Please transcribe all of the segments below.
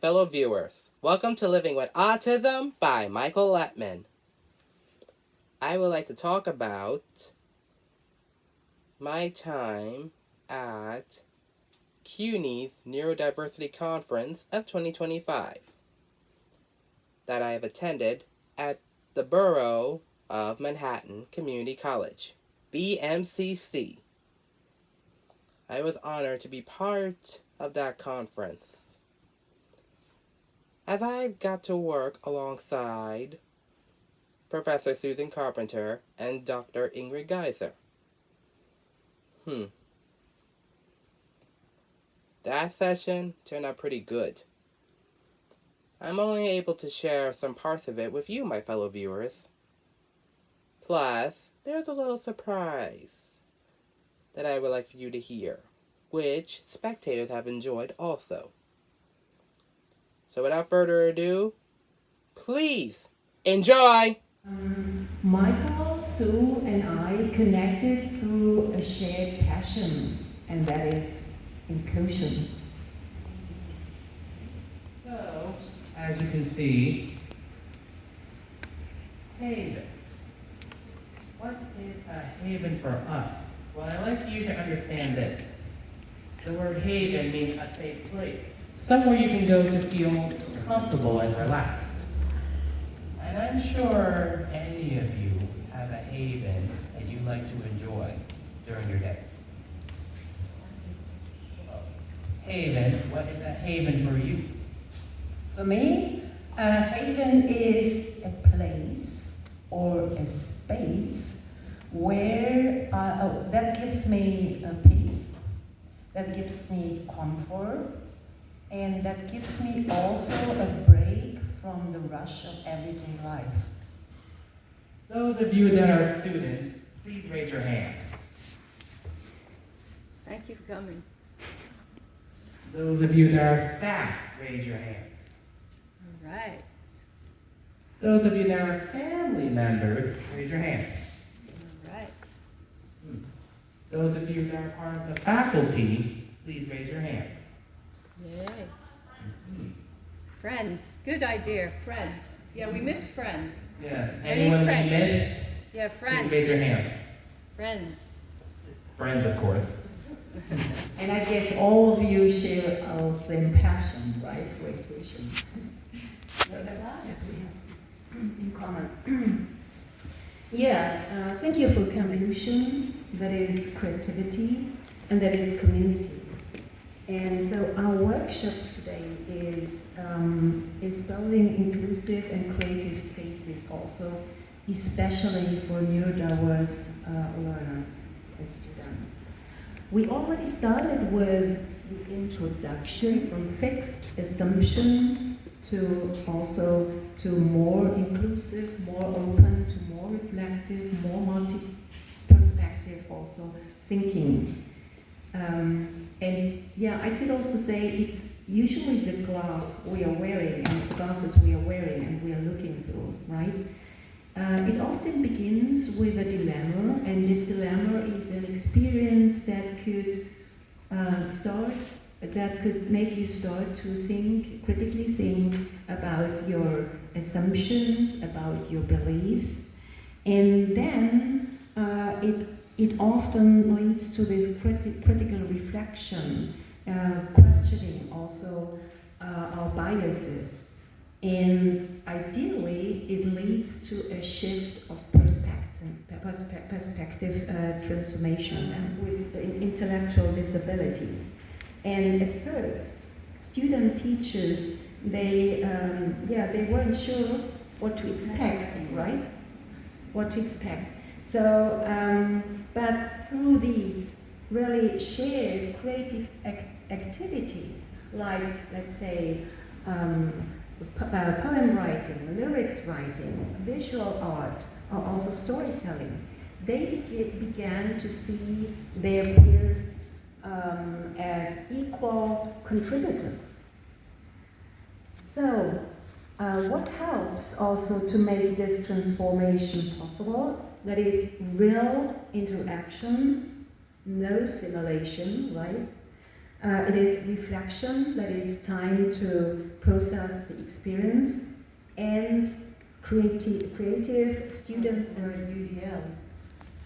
fellow viewers. Welcome to Living with Autism by Michael Lettman. I would like to talk about my time at CUNY Neurodiversity Conference of 2025 that I have attended at the Borough of Manhattan Community College, BMCC. I was honored to be part of that conference, as I got to work alongside Professor Susan Carpenter and Dr. Ingrid Geier. That session turned out pretty good. I'm only able to share some parts of it with you, my fellow viewers. Plus, there's a little surprise that I would like for you to hear, which spectators have enjoyed also. So without further ado, please enjoy! Michael, Sue, and I connected through a shared passion, and that is inclusion. So, as you can see, haven. What is a haven for us? Well, I'd like you to understand this. The word haven means a safe place. Somewhere you can go to feel comfortable and relaxed. And I'm sure any of you have a haven that you like to enjoy during your day. Haven, what is a haven for you? For me, a haven is a place or a space where that gives me peace, that gives me comfort, and that gives me also a break from the rush of everyday life. Those of you that are students, please raise your hand. Thank you for coming. Those of you that are staff, raise your hands. All right. Those of you that are family members, raise your hands. All right. Those of you that are part of the faculty, please raise your hands. Yay. Friends. Good idea. Friends. Yeah, we miss friends. Yeah. Any Anyone we friends? missed? Yeah, friends. Please raise your hands. Friends. Friends, of course. And I guess all of you share our same passion, right, for inclusion. So that's us we have in common. Thank you for conclusion. That is creativity, and that is community. And so our workshop today is building inclusive and creative spaces also, especially for neurodiverse learners and students. We already started with the introduction from fixed assumptions to also to more inclusive, more open, to more reflective, more multi-perspective also thinking. I could also say it's usually the glass we are wearing and the glasses we are wearing and we are looking through, right? It often begins with a dilemma, and this dilemma is an experience that could make you start to critically think about your assumptions, about your beliefs, and then it often leads to this critical reflection, questioning also our biases. And ideally, it leads to a shift of perspective transformation with intellectual disabilities. And at first, student teachers, they weren't sure what to expect, right? What to expect. So, but through these really shared creative activities, like, let's say, poem writing, lyrics writing, visual art, or also storytelling, they began to see their peers as equal contributors. So, what helps also to make this transformation possible? That is real interaction, no simulation, right? It is reflection, that is time to process the experience, and creative students Or UDL.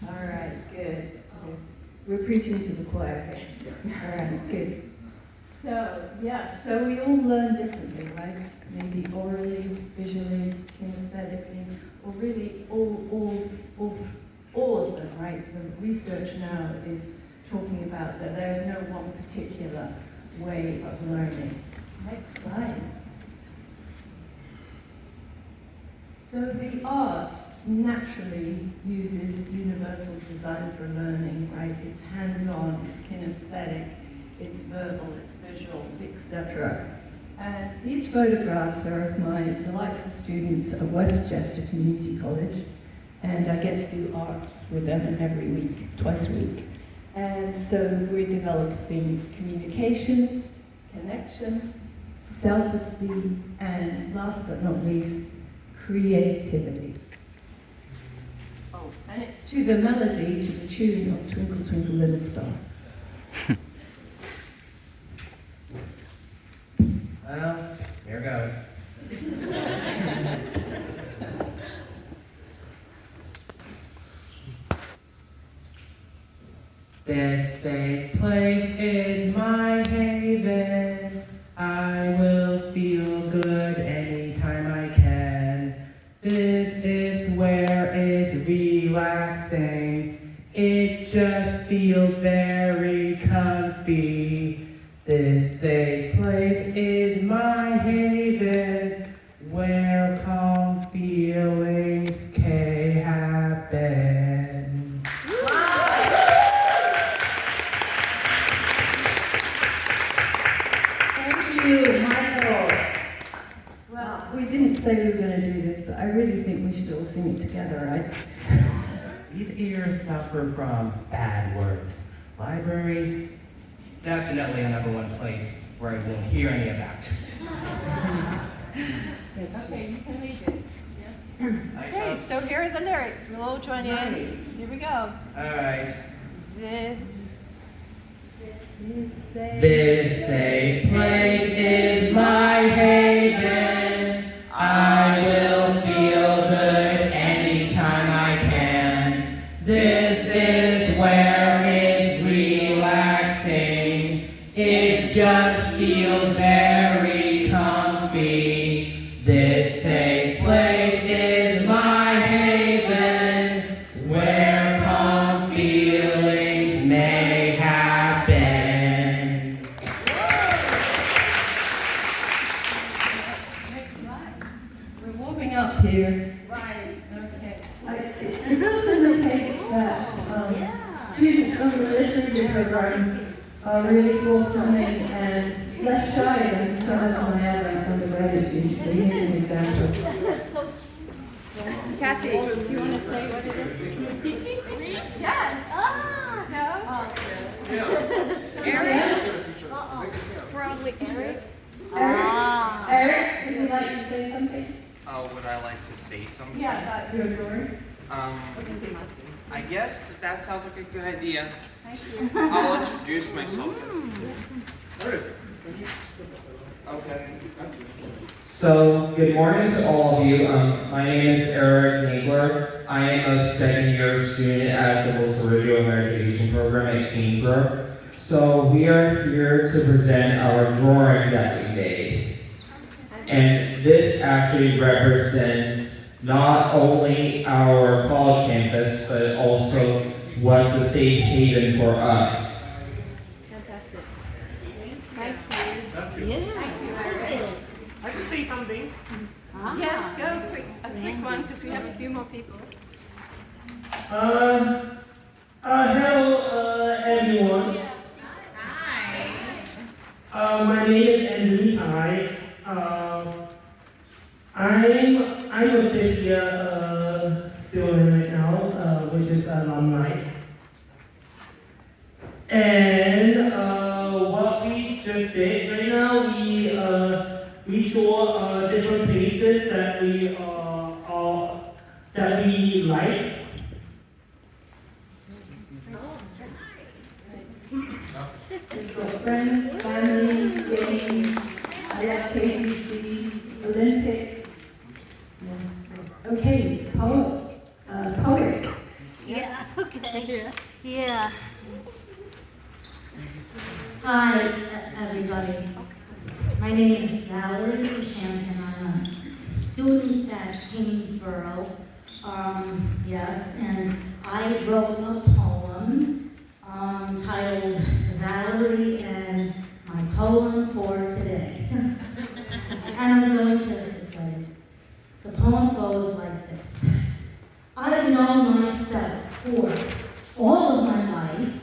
All right, good. We're preaching to the choir here. All right, good. So, yeah, so we all learn differently, right? Maybe orally, visually, kinesthetically, or really all of them, right? The research now is talking about that there is no one particular way of learning. Next slide. So the arts naturally uses universal design for learning, right? It's hands-on, it's kinesthetic, it's verbal, it's visual, etc. And these photographs are of my delightful students at Westchester Community College, and I get to do arts with them every week, twice a week. And so we're developing communication, connection, self-esteem, and last but not least, creativity. Oh, and it's to the melody, to the tune of Twinkle Twinkle Little Star. Well, here goes. This safe place is my haven. I will feel good anytime I can. This is where it's relaxing. It just feels very comfy. This safe place is my haven, where calm feelings can happen. Thank you, Michael. Well, we didn't say we were going to do this, but I really think we should all sing it together, right? These ears suffer from bad words. Library, definitely a number one place where I won't hear any of that. Okay, you can lead it. Yes. Hi, Okay, Chuck. so here are the lyrics. We'll all join in. Here we go. All right. This This safe place is my haven. I will feel good anytime I can. This is where it's relaxing. It just feels very comfy. This safe place is my haven, where calm feelings may happen. We're warming up here. Right. Okay. It's often the case that students on the listening program are really forthcoming and less shy than some of my other undergraduate students. So here's an example. Kathy, do you want to say what it is? Yes. No? Eric? Probably Eric. Eric, would you like to say something? Would I like to say something? Yeah, about your story. I guess that sounds like a good idea. Thank you. I'll introduce myself. Okay. So, good morning to all of you. My name is Eric Nagler. I am a second-year student at the Riggio Higher Education Program at Kingsborough. So, we are here to present our drawing that we made. And this actually represents not only our college campus, but also what's a safe haven for us. Fantastic. Thank you. Yeah. Thank you, Eric. I can say something. Yes, go a quick one because we have a few more people. Hello, everyone. My name is Anthony Tai. I'm a fifth year student right now, which is alumni. And what we just did right now, we draw different places that we like. We've got friends, family, games, KTC, Olympics. Yeah. Okay, poets. Yeah, okay. Yeah. Hi, everybody. My name is Valerie and I'm a student at Kingsborough. Yes, and I wrote a poem titled Valerie and My Poem for Today. And I'm going to recite it. The poem goes like this. I've known myself for all of my life,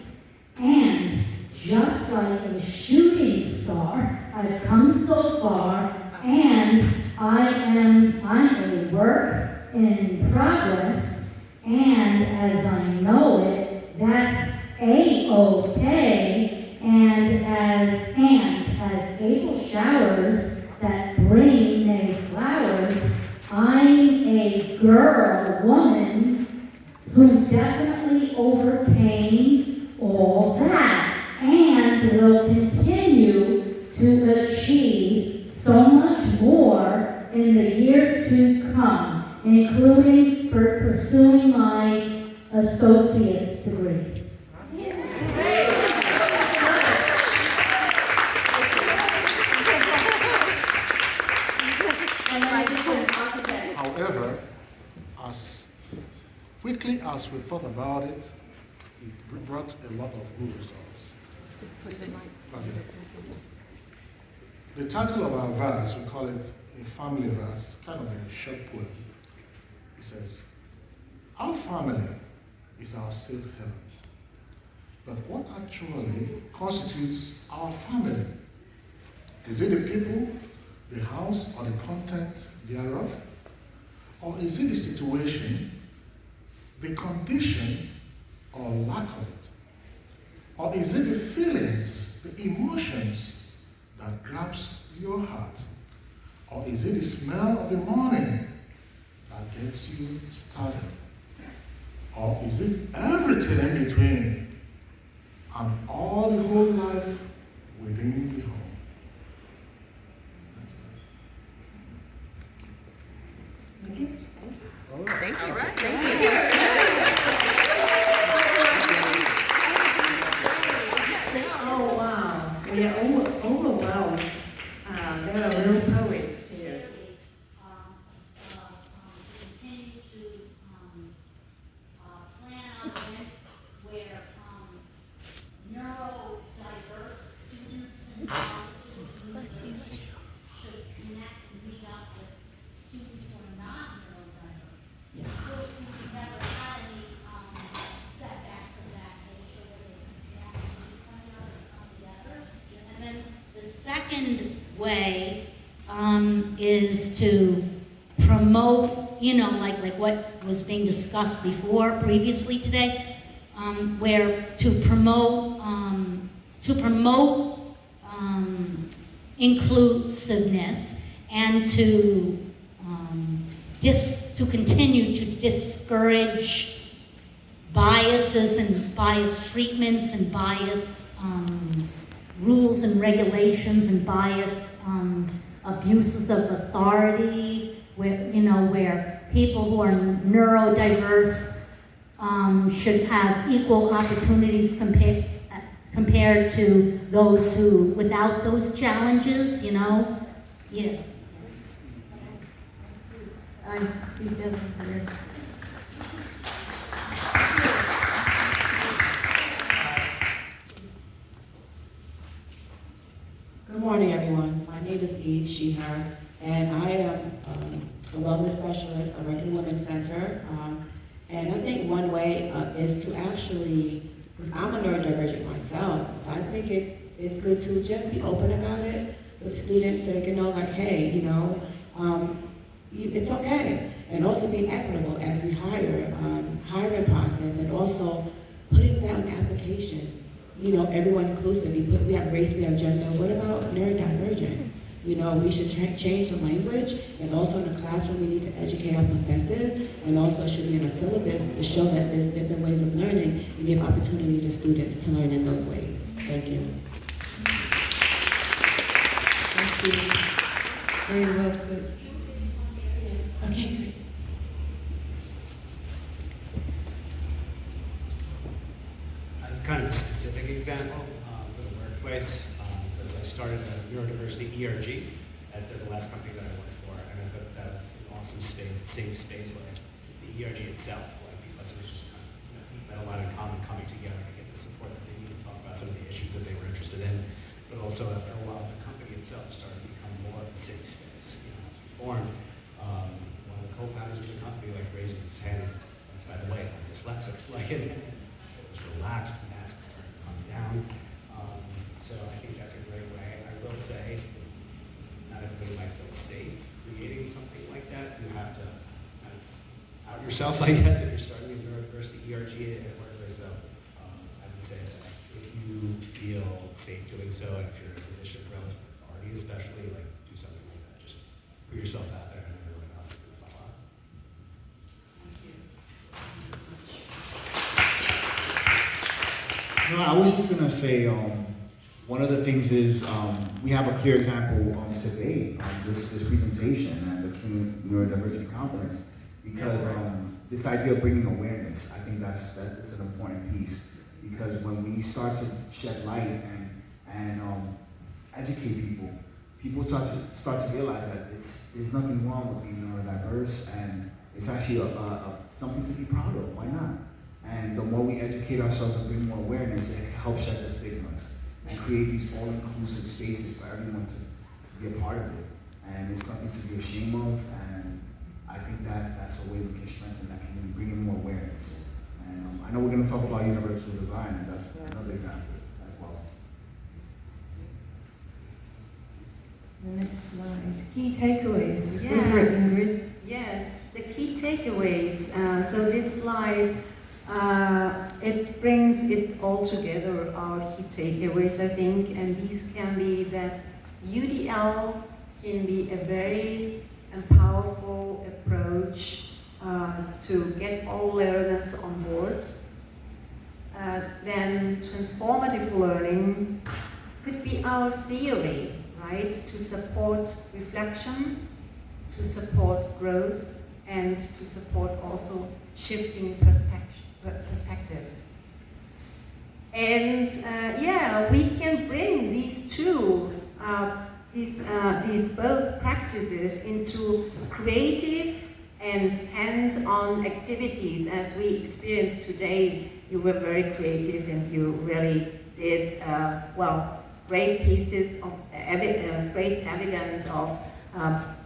and just like a shooting star, I've come so far, and I'm a work in progress, and as I know it, that's A-OK, and as April showers that bring May flowers, I'm a girl, woman, who definitely overcame all that, and will continue to achieve so much more in the years to come, including pursuing my associate's degree. However, as quickly as we thought about it, it brought a lot of good results. The title of our verse, we call it a family verse, kind of a short poem. It says, our family is our safe haven. But what actually constitutes our family? Is it the people, the house, or the content thereof? Or is it the situation, the condition, or lack of it? Or is it the feelings, the emotions that grabs your heart? Or is it the smell of the morning that gets you started? Or is it everything in between and all the whole life within the home? Thank you. Right. Thank you. Oh, wow. We are overwhelmed. There are real poets here. Continue to plan our events where neurodiverse students and should connect and meet up with students who are not neurodiverse. Who've never had any setbacks of that nature where they can actually come out and come together. And then the second way is to promote, like what was being discussed previously today, where to promote inclusiveness and to continue to discourage biases and biased treatments and bias rules and regulations and bias abuses of authority, where people who are neurodiverse should have equal opportunities compared to those who without those challenges, Yeah. I see them here. Good morning, everyone. My name is Eve Sheehan, and I am a wellness specialist. I work in the Women's Center. And I think one way is to actually, because I'm a neurodivergent myself, so I think it's good to just be open about it with students so they can know, like, hey, it's okay. And also being equitable as we hire, hiring process, and also putting down an application. Everyone inclusive. We have race, we have gender. What about neurodivergent? We should change the language, and also in the classroom we need to educate our professors, and also should be in a syllabus to show that there's different ways of learning and give opportunity to students to learn in those ways. Thank you. Thank you. Very well put. Okay, great. Kind of a specific example for the workplace, as I started a neurodiversity ERG at the last company that I worked for, and I thought that was an awesome space, safe space, like the ERG itself, like because it was just kind of, we had a lot in common coming together to get the support that they needed to talk about some of the issues that they were interested in, but also after a while, the company itself started to become more of a safe space. As we formed, one of the co-founders of the company raised his hand, he's like, by the way, I'm dyslexic, it was relaxed, masks started to come down. So I think that's a great way. I will say, not everybody might feel safe creating something like that. You have to kind of out yourself, I guess, if you're starting a neurodiversity ERG at work. So I would say that if you feel safe doing so, and if you're in a position of relative authority especially, do something like that. Just put yourself out there and everyone else is going to follow. No, I was just gonna say, one of the things is we have a clear example today, this presentation at the CUNY Neurodiversity Conference, because this idea of bringing awareness, I think that's an important piece, because when we start to shed light and educate people, people start to realize that there's nothing wrong with being neurodiverse, and it's actually something to be proud of. Why not? And the more we educate ourselves and bring more awareness, it helps shed the stigmas and create these all-inclusive spaces for everyone to be a part of it. And it's nothing to be ashamed of, and I think that's a way we can strengthen that community, bring in more awareness. And I know we're going to talk about universal design, and that's another example as well. The next slide. Key takeaways. Yes. Go for it, Ingrid. Yes, the key takeaways. So this slide, it brings it all together, our key takeaways, I think, and these can be that UDL can be a very powerful approach to get all learners on board. Then transformative learning could be our theory, right, to support reflection, to support growth, and to support also shifting perspectives. And yeah, we can bring these two, these both practices into creative and hands-on activities. As we experienced today, you were very creative and you really did, great pieces of, great evidence of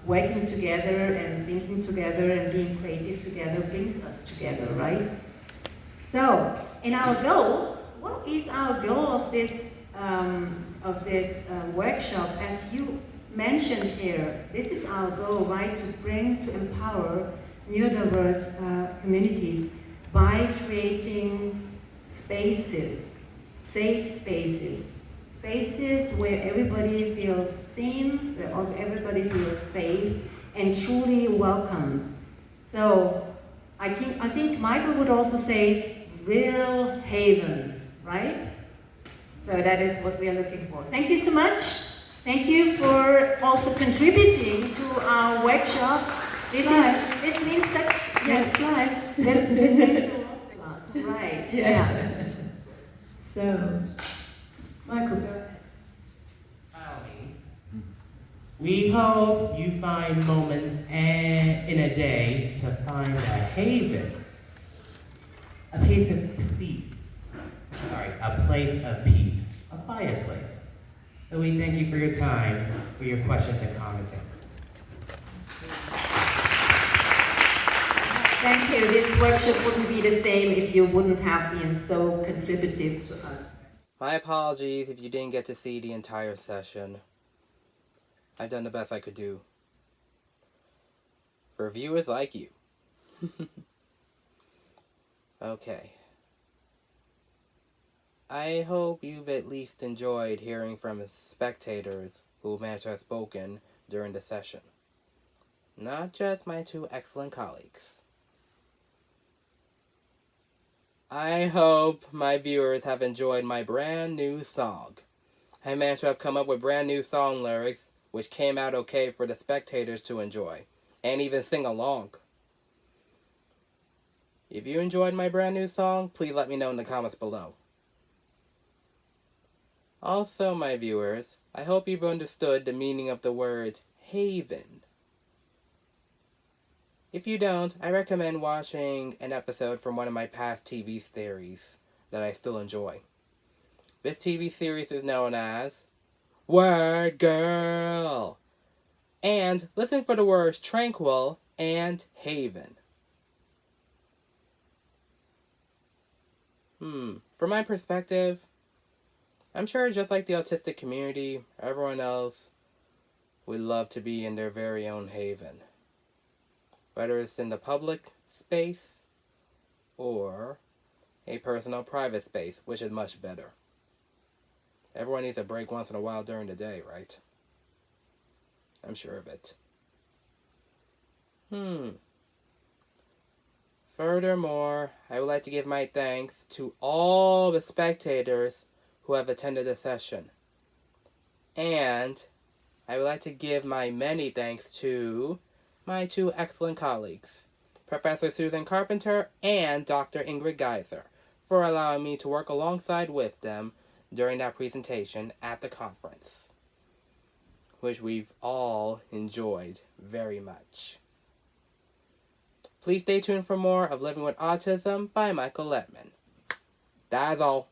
working together and thinking together and being creative together brings us together, right? So, in our goal, what is our goal of this workshop? As you mentioned here, this is our goal, right? To empower neurodiverse communities by creating spaces, safe spaces, spaces where everybody feels seen, where everybody feels safe and truly welcomed. So I think Michael would also say real havens, right? So that is what we are looking for. Thank you so much. Thank you for also contributing to our workshop. This means such slide. This means a lot to us, right? Yeah. So, Michael, go ahead. By all means. We hope you find moments in a day to find a haven, a place of peace. A place of peace, a fireplace. So we thank you for your time, for your questions and comments. Thank you. This workshop wouldn't be the same if you wouldn't have been so contributive to us. My apologies if you didn't get to see the entire session. I've done the best I could do. For viewers like you. Okay. I hope you've at least enjoyed hearing from spectators who might have spoken during the session. Not just my two excellent colleagues. I hope my viewers have enjoyed my brand new song. I managed to have come up with brand new song lyrics which came out okay for the spectators to enjoy and even sing along. If you enjoyed my brand new song, please let me know in the comments below. Also, my viewers, I hope you've understood the meaning of the word haven. If you don't, I recommend watching an episode from one of my past TV series that I still enjoy. This TV series is known as WordGirl. And listen for the words tranquil and haven. From my perspective, I'm sure just like the autistic community, everyone else would love to be in their very own haven. Whether it's in the public space or a personal private space, which is much better. Everyone needs a break once in a while during the day, right? I'm sure of it. Furthermore, I would like to give my thanks to all the spectators who have attended the session. And I would like to give my many thanks to my two excellent colleagues, Professor Susan Carpenter and Dr. Ingrid Geier, for allowing me to work alongside with them during that presentation at the conference, which we've all enjoyed very much. Please stay tuned for more of Living with Autism by Michael Lettman. That's all.